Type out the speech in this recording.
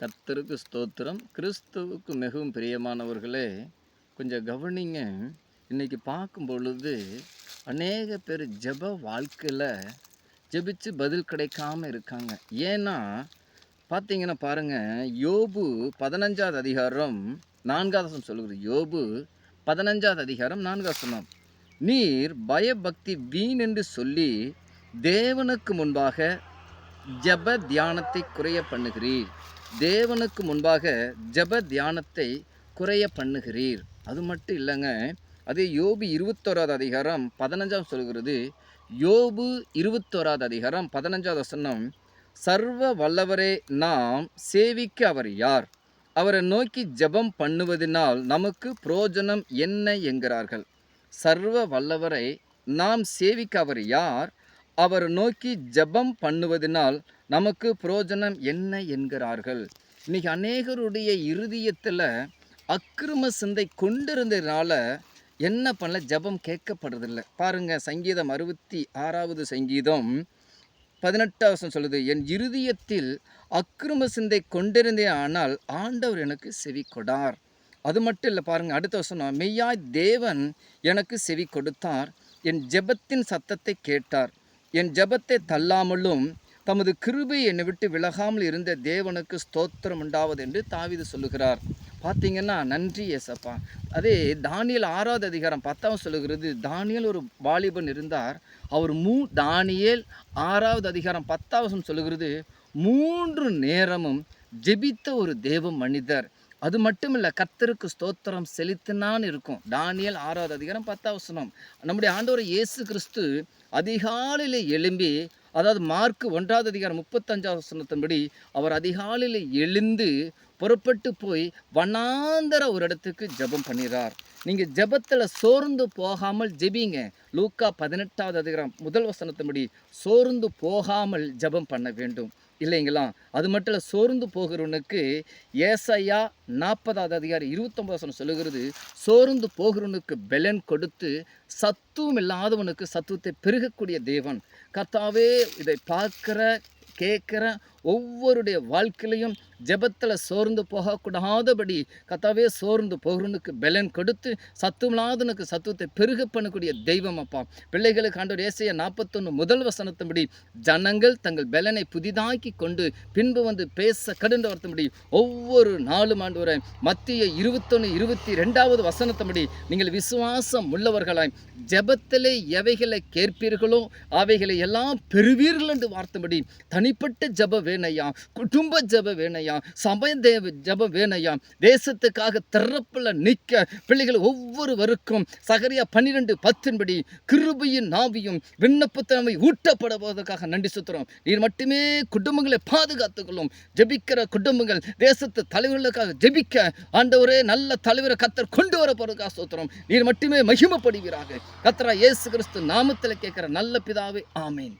கர்த்தருக்கு ஸ்தோத்திரம். கிறிஸ்துவுக்கு மிகவும் பிரியமானவர்களே, கொஞ்சம் கவனிங்க. இன்னைக்கு பார்க்கும் பொழுது, அநேக பேர் ஜெப வாழ்க்கையில ஜெபிச்சு பதில் கிடைக்காம இருக்காங்க. ஏன்னா, பார்த்தீங்கன்னா பாருங்க, யோபு 15வது அதிகாரம் 4வது வசனம் சொல்லுகிறது. யோபு 15வது அதிகாரம் 4வது வசனம். "நீர் பயபக்தி வீண் என்று சொல்லி, தேவனுக்கு முன்பாக ஜெப தியானத்தை குறைய பண்ணுகிறீர்." தேவனுக்கு முன்பாக ஜெப தியானத்தை குறைய பண்ணுகிறீர். அது மட்டும் இல்லைங்க, அது யோபு 21வது அதிகாரம் 15 சொல்கிறது. யோபு 21வது அதிகாரம் 15வது வசனம், "சர்வ வல்லவரே, நாம் சேவிக்க அவர் யார்? அவரை நோக்கி ஜெபம் பண்ணுவதினால் நமக்கு புரோஜனம் என்ன என்கிறார்கள்." சர்வ வல்லவரை நாம் சேவிக்க அவர் யார்? அவர் நோக்கி ஜெபம் பண்ணுவதினால் நமக்கு புரோஜனம் என்ன என்கிறார்கள். இன்னைக்கு அநேகருடைய இருதயத்தில் அக்கிரம சிந்தை கொண்டிருந்ததுனால என்ன பண்ணல, ஜெபம் கேட்கப்படுறதில்லை. பாருங்க, சங்கீதம் 66வது சங்கீதம் 18வது வசனம் சொல்லுது, "என் இருதயத்தில் அக்கிரம சிந்தை கொண்டிருந்தே, ஆனால் ஆண்டவர் எனக்கு செவி கொடார்." அது மட்டும் இல்லை, பாருங்க அடுத்த வசனம், "மெய்யாய் தேவன் எனக்கு செவி கொடுத்தார், என் ஜெபத்தின் சத்தத்தை கேட்டார். என் ஜெபத்தை தள்ளாமலும் தமது கிருபை என்னை விட்டு விலகாமல் இருந்த தேவனுக்கு ஸ்தோத்திரம் உண்டாவது" என்று தாவீது சொல்லுகிறார். பார்த்தீங்கன்னா, நன்றி ஏசப்பா. அதே தானியேல் 6வது அதிகாரம் 10 சொல்லுகிறது. தானியேல் ஒரு வாலிபன் இருந்தார். அவர் தானியேல் 6வது அதிகாரம் 10 சொல்லுகிறது, 3 நேரமும் ஜெபித்த ஒரு தேவ மனிதர். அது மட்டும் இல்லை, கர்த்தருக்கு ஸ்தோத்திரம் செலுத்தினான்னு இருக்கும். தானியேல் 6வது அதிகாரம் 10 நம்முடைய ஆண்டவர் இயேசு கிறிஸ்து அதிகாலையில் எழும்பி, அதாவது மார்க் 1வது அதிகாரம் 35 அவர் அதிகாலையில் எழுந்து புறப்பட்டு போய் வனாந்தர ஒரு இடத்துக்கு ஜெபம் பண்ணிறார். நீங்கள் ஜெபத்தில் சோர்ந்து போகாமல் ஜெபிங்க. லூக்கா 18வது அதிகாரம் 1 சோர்ந்து போகாமல் ஜெபம் பண்ண வேண்டும், இல்லைங்களா? அது மட்டும் இல்லை, சோர்ந்து போகிறவனுக்கு ஏசாயா 40வது அதிகாரம் 29 சொல்லுகிறது, சோர்ந்து போகிறவனுக்கு பெலன் கொடுத்து சத்துவம் இல்லாதவனுக்கு சத்துவத்தை பெருகக்கூடிய தேவன். கர்த்தாவே, இதை பார்க்குற கேட்குற ஒவ்வொருடைய வாழ்க்கையிலையும் ஜெபத்தில் சோர்ந்து போகக்கூடாதபடி கர்த்தாவே, சோர்ந்து போகிறவனுக்கு பெலன் கொடுத்து சத்துவலாதனுக்கு சத்துவத்தை பெருக பண்ணக்கூடிய தெய்வம் அப்பா. பிள்ளைகளுக்கு ஆண்டவர் ஏசாயா 41 ஜனங்கள் தங்கள் பெலனை புதிதாக்கி கொண்டு பின்பு வந்து பேச கடந்து வருத்தபடி ஒவ்வொரு நாளும் ஆண்டவரை மத்திய 21:22 வசனத்தபடி நீங்கள் விசுவாசம் உள்ளவர்களாய் ஜெபத்திலே எவைகளை கேட்பீர்களோ அவைகளை எல்லாம் பெறுவீர்கள் என்று வார்த்தபடி தனிப்பட்ட ஜெப வேணையா, குடும்ப ஜெப வேணையா, சபை ஜெப வேணையா, தேசத்துக்காக திறப்புல நிற்க பிள்ளைகள் ஒவ்வொருவருக்கும் சகரியா 12:10 கிருபையின் நாவியும் விண்ணப்பத்தனமை ஊட்டப்படுவதற்காக நன்றி சுத்துறோம். நீர் மட்டுமே குடும்பங்களை பாதுகாத்துக்கொள்ளும். ஜெபிக்கிற குடும்பங்கள், தேசத்து தலைவர்களுக்காக ஜெபிக்க ஆண்டவரே, நல்ல தலைவரை கர்த்தர் கொண்டு வர போறதுக்காக சுத்துறோம். நீர் மட்டுமே மகிமைப்படுவீராக. கர்த்தரா இயேசு கிறிஸ்து நாமத்தில் கேட்கிற நல்ல பிதாவே, ஆமேன்.